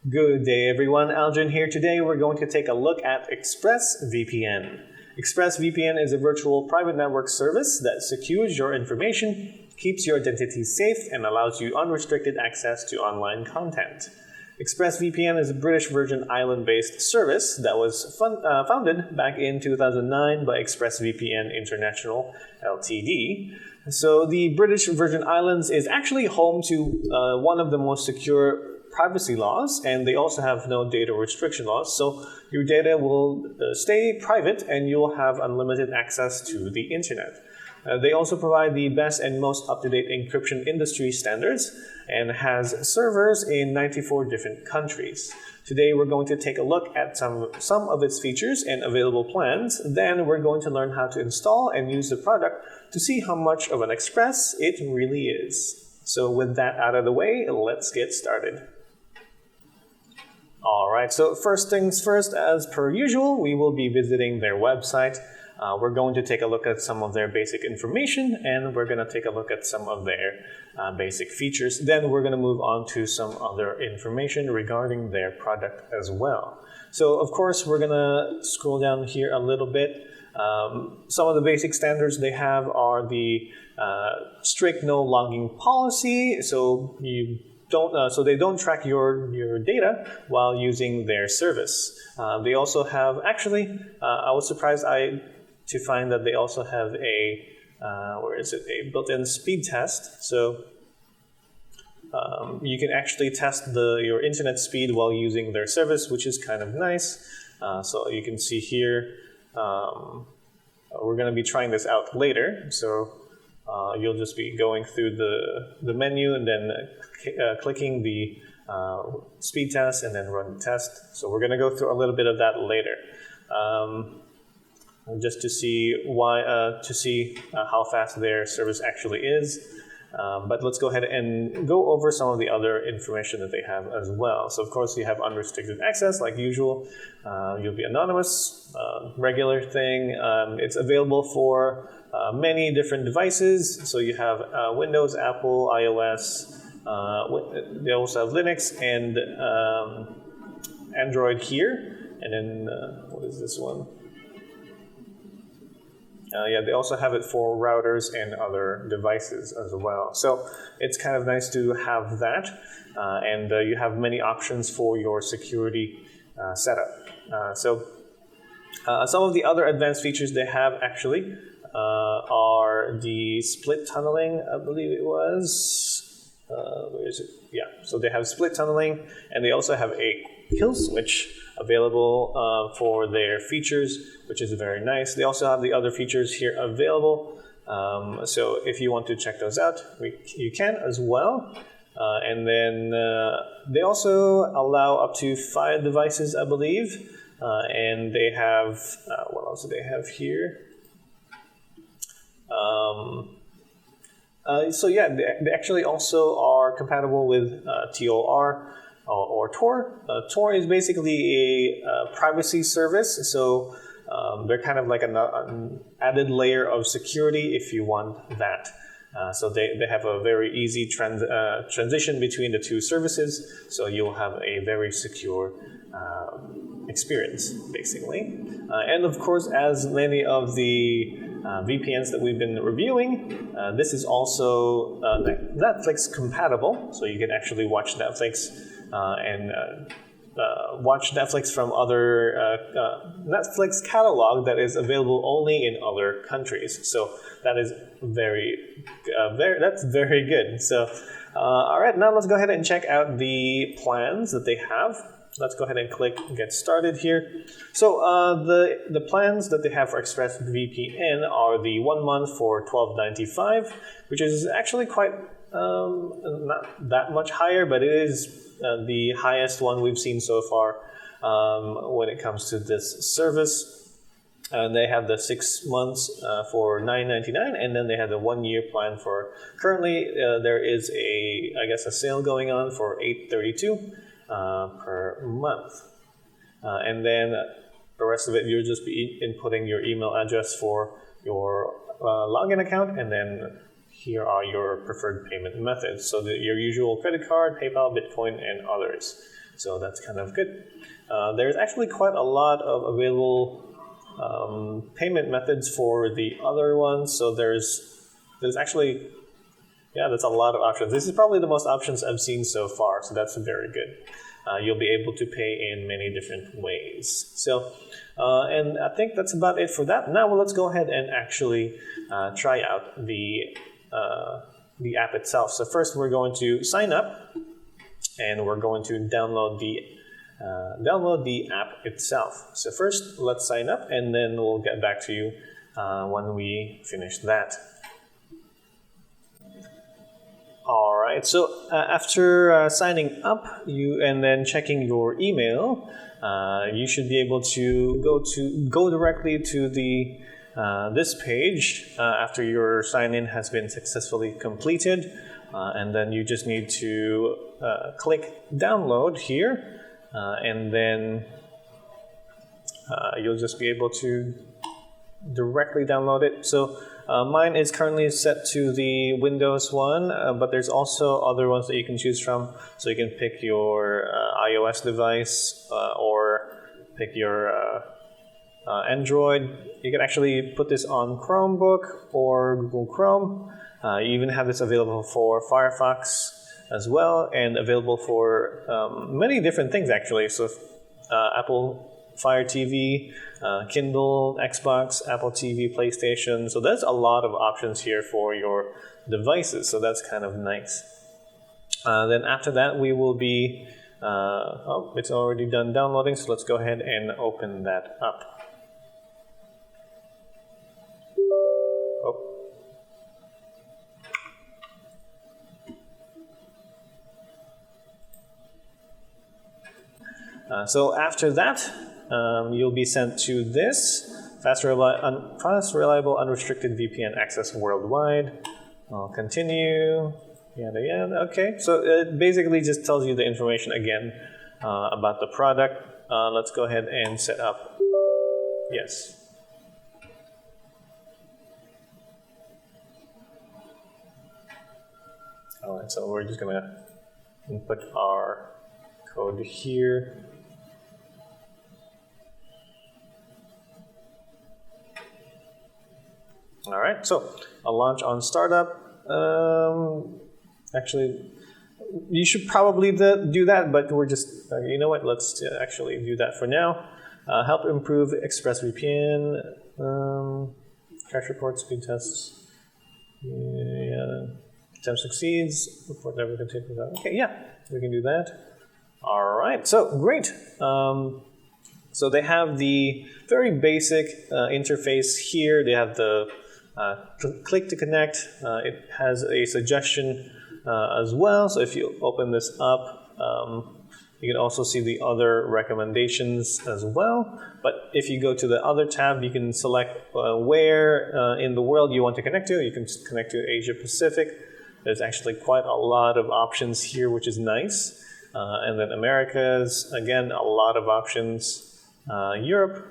Good day everyone, Aldrin here. Today we're going to take a look at ExpressVPN. ExpressVPN is a virtual private network service that secures your information, keeps your identity safe, and allows you unrestricted access to online content. ExpressVPN is a British Virgin Island-based service that was founded back in 2009 by ExpressVPN International Ltd. So the British Virgin Islands is actually home to one of the most secure privacy laws, and they also have no data restriction laws, so your data will stay private and you will have unlimited access to the internet. They also provide the best and most up-to-date encryption industry standards and has servers in 94 different countries. Today we're going to take a look at some of its features and available plans. Then we're going to learn how to install and use the product to see how much of an express it really is. So with that out of the way, let's get started. Alright, so first things first, as per usual, we will be visiting their website. We're going to take a look at some of their basic information, and we're going to take a look at some of their basic features. Then we're going to move on to some other information regarding their product as well. So of course, we're going to scroll down here a little bit. Some of the basic standards they have are the strict no logging policy, so they don't track your data while using their service. They also have, actually, I was surprised to find that they also have a a built-in speed test. So you can actually test your internet speed while using their service, which is kind of nice. So you can see here, we're going to be trying this out later. So you'll just be going through the menu and then clicking the speed test and then run the test. So we're going to go through a little bit of that later, just to see how fast their service actually is. But let's go ahead and go over some of the other information that they have as well. So of course you have unrestricted access like usual. You'll be anonymous, regular thing. It's available for many different devices. So you have Windows, Apple, iOS. They also have Linux and Android here. And then what is this one? Yeah, they also have it for routers and other devices as well. So it's kind of nice to have that. And you have many options for your security setup. So some of the other advanced features they have actually are the split tunneling, I believe it was. Where is it? Yeah, so they have split tunneling, and they also have a kill switch available for their features, which is very nice. They also have the other features here available. So if you want to check those out, you can as well. And then they also allow up to 5 devices, I believe. And they have, what else do they have here? So yeah, they actually also are compatible with TOR or Tor. Tor is basically a privacy service, so they're kind of like an added layer of security if you want that. So they have a very easy transition between the two services, so you'll have a very secure experience, basically. And of course, as many of the VPNs that we've been reviewing, this is also Netflix compatible, so you can actually watch Netflix and watch Netflix from other Netflix catalog that is available only in other countries. So that is that's very good. So all right, now let's go ahead and check out the plans that they have. Let's go ahead and click Get Started here. So the plans that they have for ExpressVPN are the 1 month for $12.95, which is actually quite not that much higher, but it is the highest one we've seen so far when it comes to this service. They have the 6 months for $9.99, and then they have the 1 year plan for, currently there is a sale going on for $8.32 per month. And then the rest of it, you'll just be inputting your email address for your login account, and then here are your preferred payment methods. So your usual credit card, PayPal, Bitcoin, and others. So that's kind of good. There's actually quite a lot of available payment methods for the other ones. So there's actually, yeah, that's a lot of options. This is probably the most options I've seen so far, so that's very good. You'll be able to pay in many different ways. So, and I think that's about it for that. Now let's go ahead and actually try out the app itself. So first we're going to sign up, and we're going to download the app itself. So first let's sign up, and then we'll get back to you when we finish that. All right, so after signing up and then checking your email, you should be able to go directly to the this page after your sign-in has been successfully completed, and then you just need to click download here, and then you'll just be able to directly download it. So mine is currently set to the Windows one, but there's also other ones that you can choose from. So you can pick your iOS device or pick your Android. You can actually put this on Chromebook or Google Chrome. You even have this available for Firefox as well, and available for many different things actually. So Apple Fire TV, Kindle, Xbox, Apple TV, PlayStation. So there's a lot of options here for your devices. So that's kind of nice. Then after that, we will be, oh, it's already done downloading. So let's go ahead and open that up. So after that, you'll be sent to this fast, reliable, unrestricted VPN access worldwide. I'll continue. Yada yada. Okay, so it basically just tells you the information again about the product. Let's go ahead and set up. Yes. All right, so we're just gonna input our code here. All right, so I'll launch on startup. Actually, you should probably do that, but we're just, you know what, let's actually do that for now. Help improve ExpressVPN, crash report, speed tests, yeah, attempt succeeds, report never continues without. Okay, yeah, we can do that. All right, so great. So they have the very basic interface here. They have the click to connect. It has a suggestion as well. So if you open this up, you can also see the other recommendations as well. But if you go to the other tab, you can select where in the world you want to connect to. You can connect to Asia Pacific. There's actually quite a lot of options here, which is nice. And then Americas, again, a lot of options. Europe,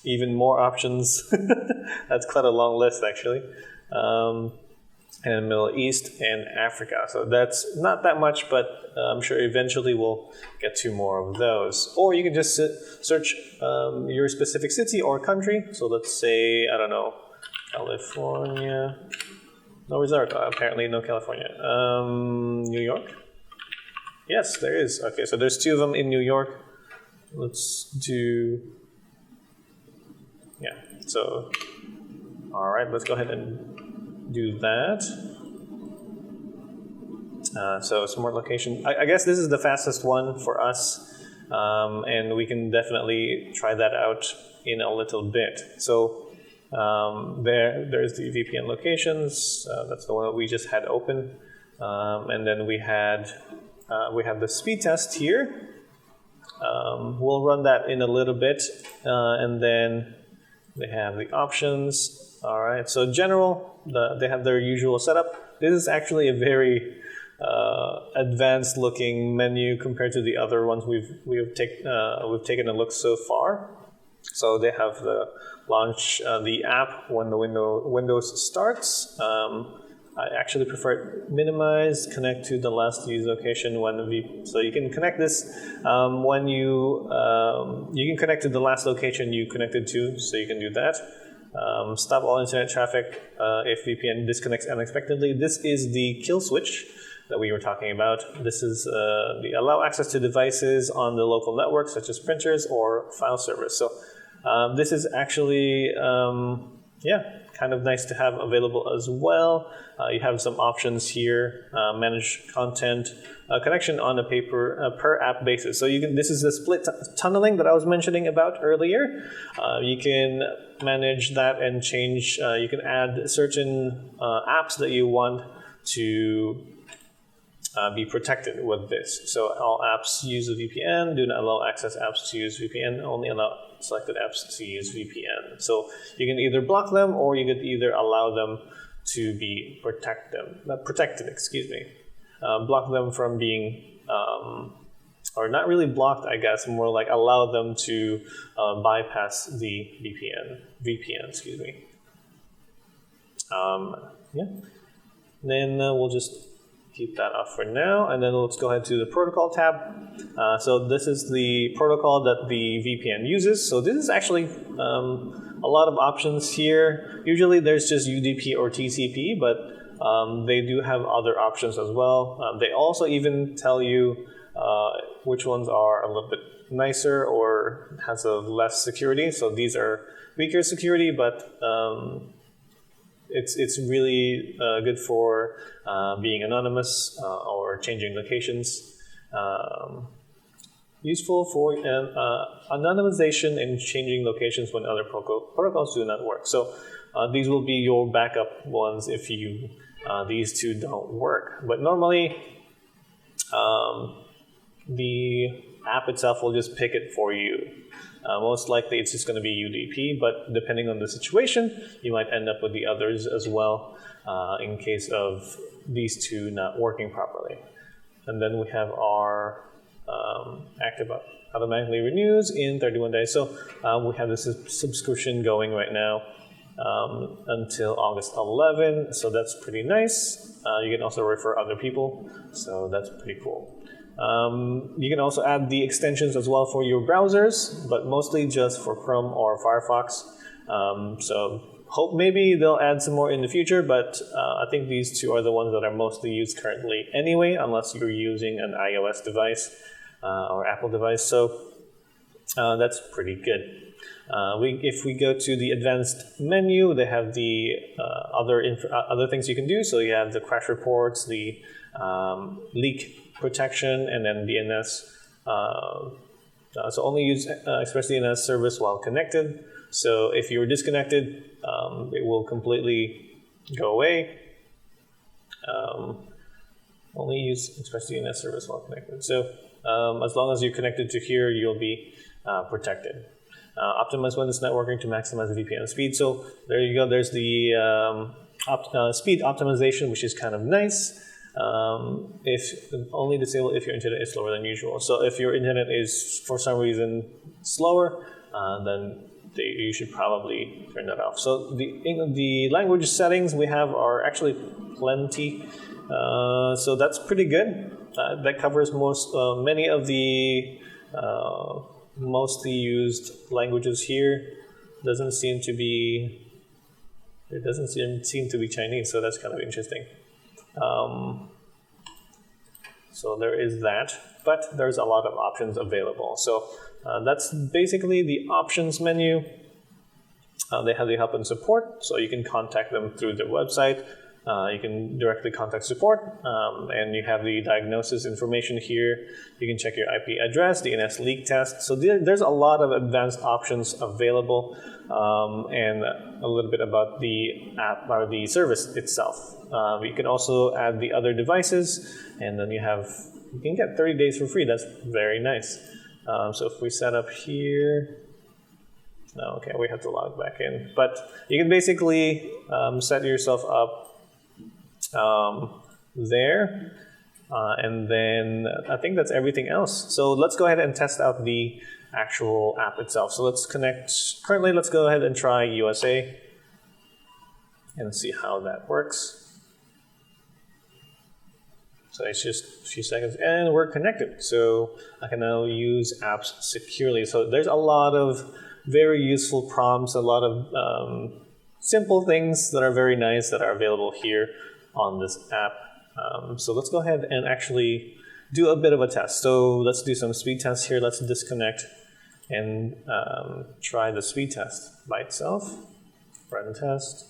even more options. That's quite a long list, actually. And Middle East and Africa. So that's not that much, but I'm sure eventually we'll get to more of those. Or you can just search your specific city or country. So let's say, I don't know, California. No resort, apparently no California. New York? Yes, there is. Okay, so there's 2 of them in New York. Let's do, yeah, so, all right, let's go ahead and do that. So smart location, I guess this is the fastest one for us, and we can definitely try that out in a little bit. So there's the VPN locations, that's the one that we just had open, and then we have the speed test here. We'll run that in a little bit, and then they have the options. All right, so general, they have their usual setup. This is actually a very advanced looking menu compared to the other ones we've taken a look so far. So they have the launch the app when the Windows starts. I actually prefer minimize, connect to the last used location when so you can connect this when you can connect to the last location you connected to, so you can do that. Stop all internet traffic if VPN disconnects unexpectedly. This is the kill switch that we were talking about. This is the allow access to devices on the local network, such as printers or file servers. So this is actually, kind of nice to have available as well. You have some options here, manage content, connection on a per app basis. So you can, this is the split tunneling that I was mentioning about earlier. You can manage that and change, you can add certain apps that you want to be protected with this. So all apps use a VPN, do not allow access apps to use VPN, only allow selected apps to use VPN. So you can either block them or you could either allow them to be protected, block them from being, or not really blocked, I guess, more like allow them to bypass the VPN, excuse me. Then we'll just keep that off for now, and then let's go ahead to the protocol tab. So this is the protocol that the VPN uses. So this is actually a lot of options here. Usually there's just UDP or TCP, but they do have other options as well. They also even tell you which ones are a little bit nicer or has a less security. So these are weaker security, but it's really good for being anonymous or changing locations. Useful for anonymization and changing locations when other protocols do not work. So these will be your backup ones if you these two don't work. But normally the app itself will just pick it for you. Most likely it's just going to be UDP, but depending on the situation, you might end up with the others as well in case of these two not working properly. And then we have our active automatically renews in 31 days. So we have this subscription going right now until August 11. So that's pretty nice. You can also refer other people. So that's pretty cool. You can also add the extensions as well for your browsers, but mostly just for Chrome or Firefox. So hope maybe they'll add some more in the future, but I think these two are the ones that are mostly used currently anyway, unless you're using an iOS device or Apple device. So that's pretty good. If we go to the advanced menu, they have the other things you can do. So you have the crash reports, the leak protection, and then DNS. So only use ExpressDNS service while connected. So if you're disconnected, it will completely go away. Only use ExpressDNS service while connected. So as long as you're connected to here, you'll be protected. Optimize Windows networking to maximize the VPN speed. So there you go. There's the speed optimization, which is kind of nice. If only disable if your internet is slower than usual. So if your internet is for some reason slower, then you should probably turn that off. So the language settings we have are actually plenty. So that's pretty good. That covers many of the mostly used languages here. Doesn't seem to be Chinese, so that's kind of interesting. So there is that, but there's a lot of options available. So that's basically the options menu. They have the help and support, so you can contact them through their website. You can directly contact support, and you have the diagnosis information here. You can check your IP address, DNS leak test. So there's a lot of advanced options available, and a little bit about the app or the service itself. You can also add the other devices, and then you can get 30 days for free. That's very nice. So if we set up here, okay, we have to log back in. But you can basically set yourself up there, and then I think that's everything else. So let's go ahead and test out the actual app itself. So let's connect. Currently, let's go ahead and try USA and see how that works. So it's just a few seconds and we're connected. So I can now use apps securely. So there's a lot of very useful prompts, a lot of simple things that are very nice that are available here on this app. So let's go ahead and actually do a bit of a test. So let's do some speed tests here. Let's disconnect and try the speed test by itself. Run the test.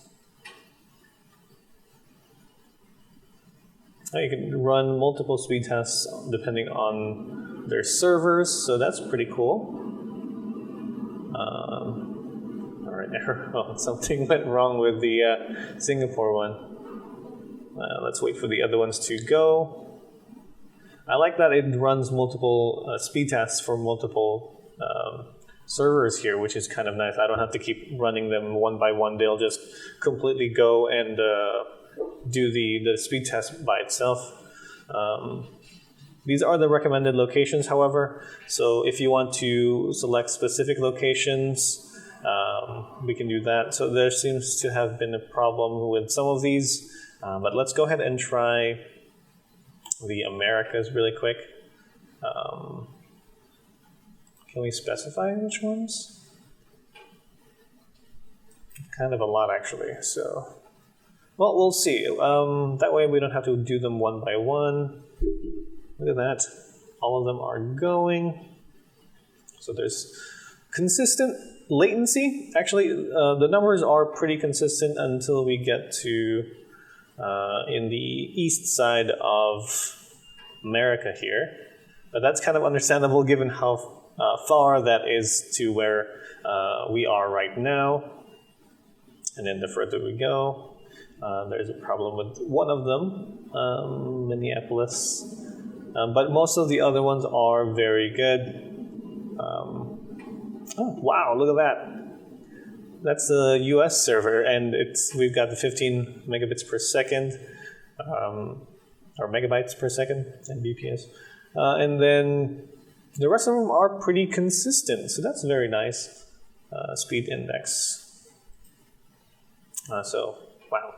Now you can run multiple speed tests depending on their servers, so that's pretty cool. All right, oh, something went wrong with the Singapore one. Let's wait for the other ones to go. I like that it runs multiple speed tests for multiple servers here, which is kind of nice. I don't have to keep running them one by one. They'll just completely go and do the speed test by itself. These are the recommended locations, however. So if you want to select specific locations, we can do that. So there seems to have been a problem with some of these, but let's go ahead and try the Americas really quick. Can we specify which ones? Kind of a lot, actually. So, well, we'll see. That way we don't have to do them one by one. Look at that. All of them are going. So there's consistent latency. Actually, the numbers are pretty consistent until we get to in the east side of America here. But that's kind of understandable given how far that is to where we are right now. And then the further we go, there's a problem with one of them, Minneapolis. But most of the other ones are very good. Oh, wow, look at that. That's the US server, and we've got the 15 megabits per second, or megabytes per second, Mbps. And then the rest of them are pretty consistent, so that's very nice. Speed index. So, wow.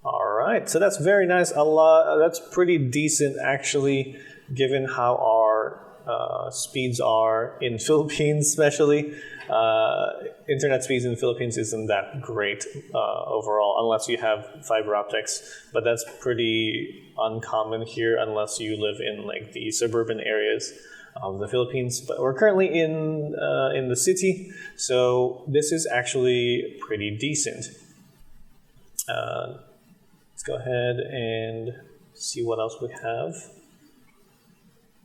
All right, so that's very nice. That's pretty decent, actually, given how our speeds are in Philippines, especially. Internet speeds in Philippines isn't that great overall, unless you have fiber optics. But that's pretty uncommon here, unless you live in like the suburban areas of the Philippines. But we're currently in the city, so this is actually pretty decent. Let's go ahead and see what else we have.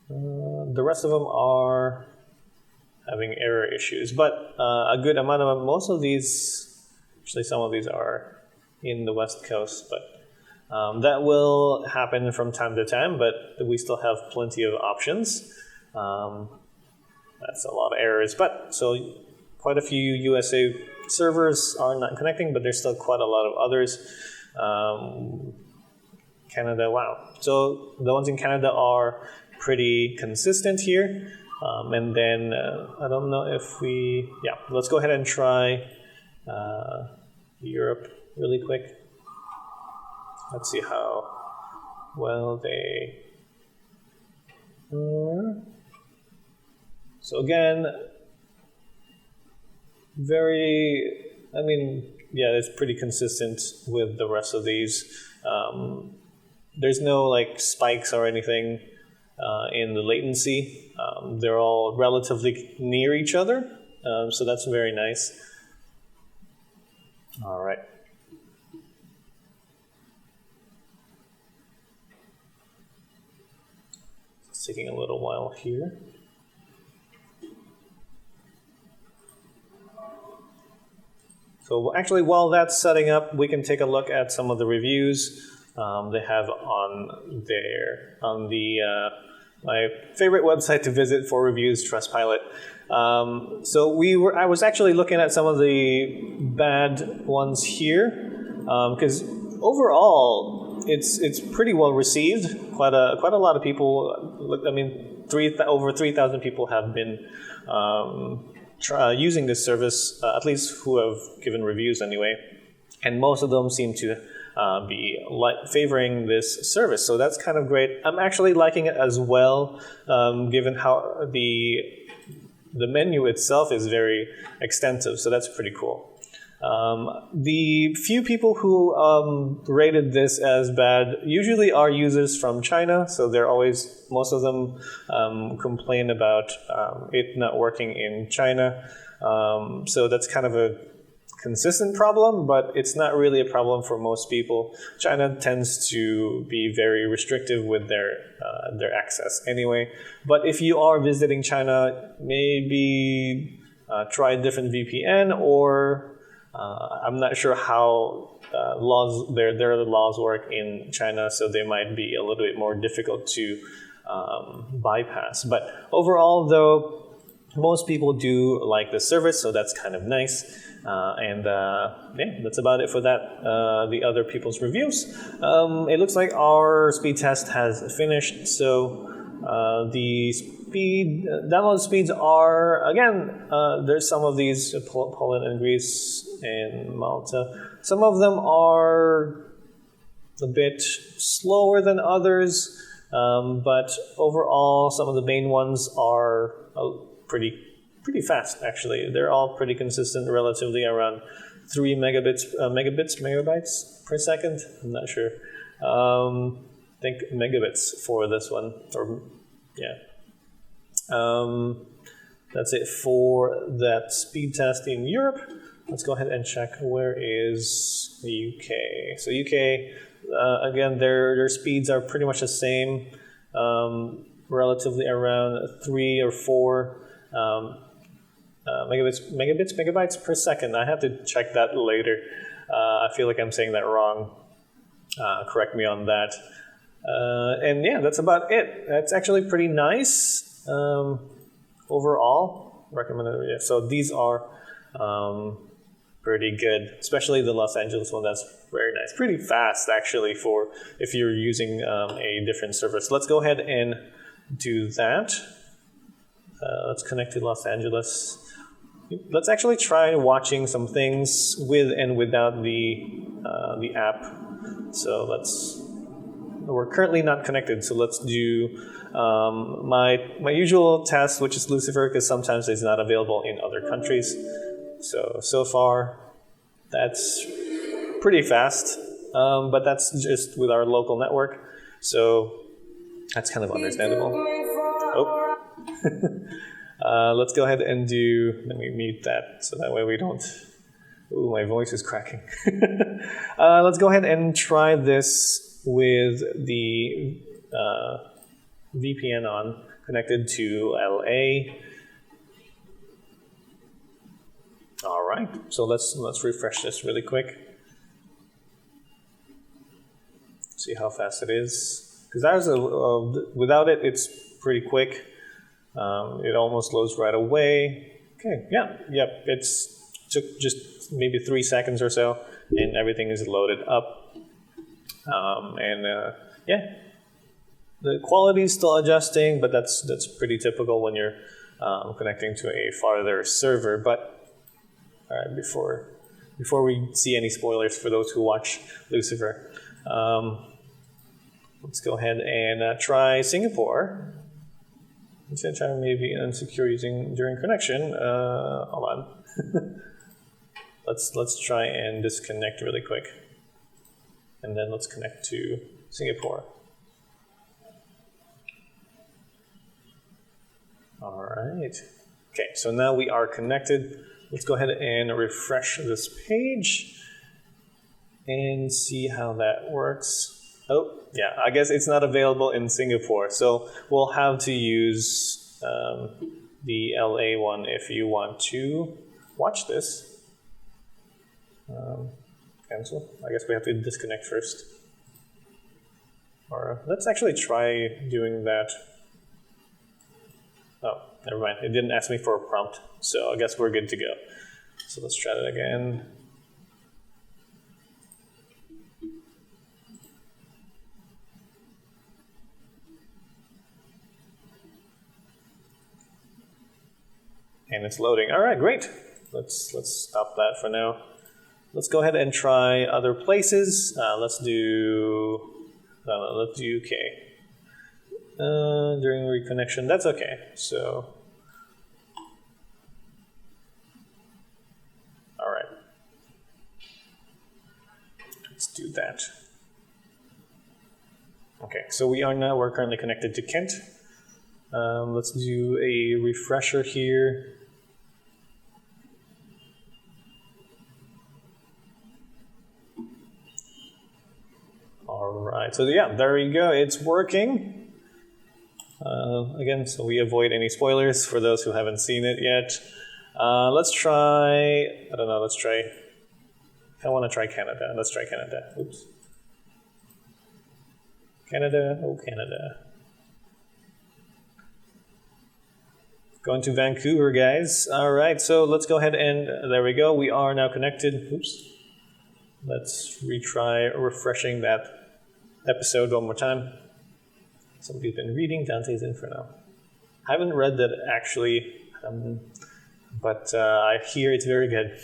The rest of them are having error issues, but a good amount of them. Most of these, actually some of these are in the West Coast, but that will happen from time to time, but we still have plenty of options. That's a lot of errors, but so quite a few USA servers are not connecting, but there's still quite a lot of others. Canada, wow. So the ones in Canada are pretty consistent here. And then I don't know if let's go ahead and try Europe really quick. Let's see how well they are. So again, it's pretty consistent with the rest of these. There's no like spikes or anything in the latency. They're all relatively near each other, so that's very nice. All right. It's taking a little while here. So actually, while that's setting up, we can take a look at some of the reviews they have on my favorite website to visit for reviews, Trustpilot. I was actually looking at some of the bad ones here, because overall it's pretty well received. Quite a lot of people. I mean, over 3,000 people have been using this service, at least who have given reviews anyway, and most of them seem to be favoring this service. So that's kind of great. I'm actually liking it as well, given how the menu itself is very extensive. So that's pretty cool. The few people who rated this as bad usually are users from China, so most of them complain about it not working in China. So that's kind of a consistent problem, but it's not really a problem for most people. China tends to be very restrictive with their access anyway. But if you are visiting China, maybe try a different VPN, or I'm not sure how their laws work in China, so they might be a little bit more difficult to bypass. But overall, though, most people do like the service, so that's kind of nice. Yeah, that's about it for that. The other people's reviews. It looks like our speed test has finished, so the download speeds are, again, there's some of these, Poland and Greece and Malta. Some of them are a bit slower than others, but overall, some of the main ones are pretty fast, actually. They're all pretty consistent, relatively around 3 megabytes per second. I'm not sure. I think megabits for this one, or yeah. That's it for that speed test in Europe. Let's go ahead and check where is the UK. So UK, again, their speeds are pretty much the same, relatively around 3 or 4 megabytes per second. I have to check that later. I feel like I'm saying that wrong. Correct me on that. And yeah, that's about it. That's actually pretty nice. Overall, recommended. Yeah. So these are pretty good, especially the Los Angeles one. That's very nice, pretty fast actually for if you're using a different service. Let's go ahead and do that. Let's connect to Los Angeles. Let's actually try watching some things with and without the app. So we're currently not connected, so let's do my usual test, which is Lucifer, because sometimes it's not available in other countries. So far, that's pretty fast, but that's just with our local network, so that's kind of understandable. Oh. Let's go ahead and let me mute that, so that way we don't, ooh, my voice is cracking. Let's go ahead and try this with the VPN on, connected to LA. All right, so let's refresh this really quick. See how fast it is. Because without it, it's pretty quick. It almost loads right away. Okay, yep. Took just maybe 3 seconds or so, and everything is loaded up. Yeah, the quality is still adjusting, but that's pretty typical when you're connecting to a farther server. But all right, before we see any spoilers for those who watch Lucifer, let's go ahead and try Singapore. I'm going to try maybe unsecure using during connection. Hold on. Let's try and disconnect really quick, and then let's connect to Singapore. All right. Okay, so now we are connected. Let's go ahead and refresh this page and see how that works. Oh, yeah, I guess it's not available in Singapore, so we'll have to use the LA one if you want to watch this. Cancel. I guess we have to disconnect first. Or let's actually try doing that. Oh, never mind. It didn't ask me for a prompt, so I guess we're good to go. So let's try that again. And it's loading. All right, great. Let's stop that for now. let's go ahead and try other places. Let's do UK. During reconnection, that's okay. So, all right, let's do that. Okay, so we're currently connected to Kent. Let's do a refresher here. All right, so yeah, there we go. It's working. Again, so we avoid any spoilers for those who haven't seen it yet. Let's try, I don't know, let's try, I want to try Canada. Let's try Canada. Oops. Canada, oh Canada. Going to Vancouver, guys. All right, so let's go ahead and, there we go. We are now connected. Oops. Let's retry refreshing that episode one more time. Somebody's been reading Dante's Inferno. I haven't read that actually, but I hear it's very good.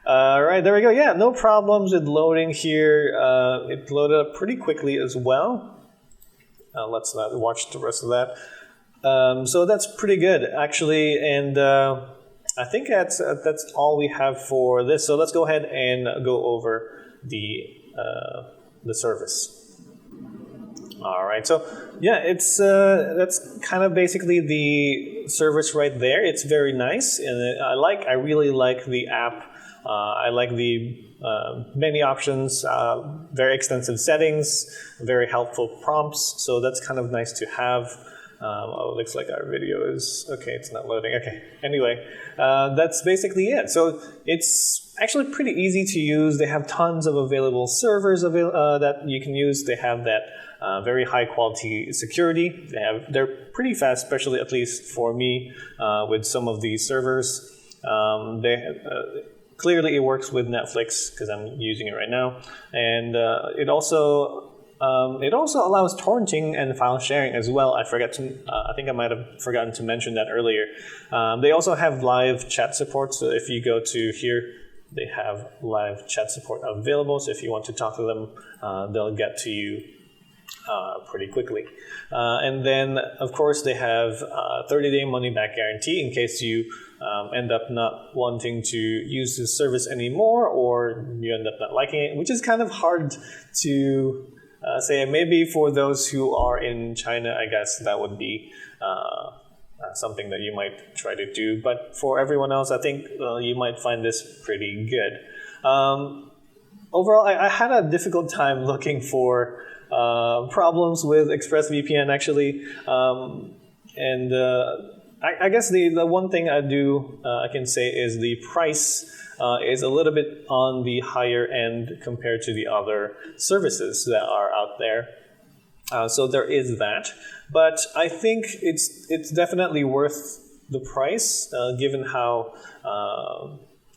All right, there we go. Yeah, no problems with loading here. It loaded up pretty quickly as well. Let's not watch the rest of that. So that's pretty good, actually, and I think that's all we have for this. So let's go ahead and go over the service. All right, so yeah, it's that's kind of basically the service right there. It's very nice, and I really like the app. I like the many options, very extensive settings, very helpful prompts. So that's kind of nice to have. Oh, it looks like our video is okay. It's not loading. Okay. Anyway, that's basically it. So it's actually pretty easy to use. They have tons of available servers that you can use. They have that very high quality security. They're pretty fast, especially at least for me with some of these servers. Clearly, it works with Netflix because I'm using it right now, and it also allows torrenting and file sharing as well. I think I might have forgotten to mention that earlier. They also have live chat support. So if you go to here, they have live chat support available. So if you want to talk to them, they'll get to you pretty quickly. And then, of course, they have a 30-day money-back guarantee in case you end up not wanting to use this service anymore, or you end up not liking it, which is kind of hard to say. Maybe for those who are in China, I guess that would be something that you might try to do. But for everyone else, I think you might find this pretty good. Overall, I had a difficult time looking for problems with ExpressVPN, actually. I guess the one thing I can say is the price is a little bit on the higher end compared to the other services that are out there. So there is that. But I think it's definitely worth the price, given how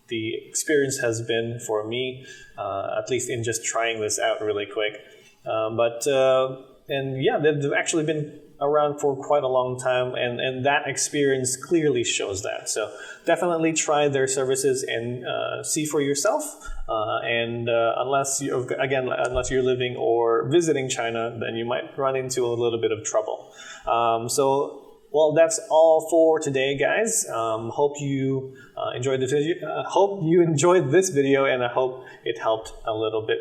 the experience has been for me, at least in just trying this out really quick. And yeah, they've actually been around for quite a long time, and that experience clearly shows that. So definitely try their services and see for yourself. Unless you're living or visiting China, then you might run into a little bit of trouble. Well, that's all for today, guys. Hope you enjoyed the video. Hope you enjoyed this video, and I hope it helped a little bit.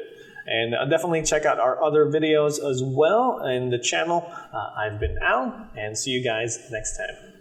And definitely check out our other videos as well in the channel. I've been Al, and see you guys next time.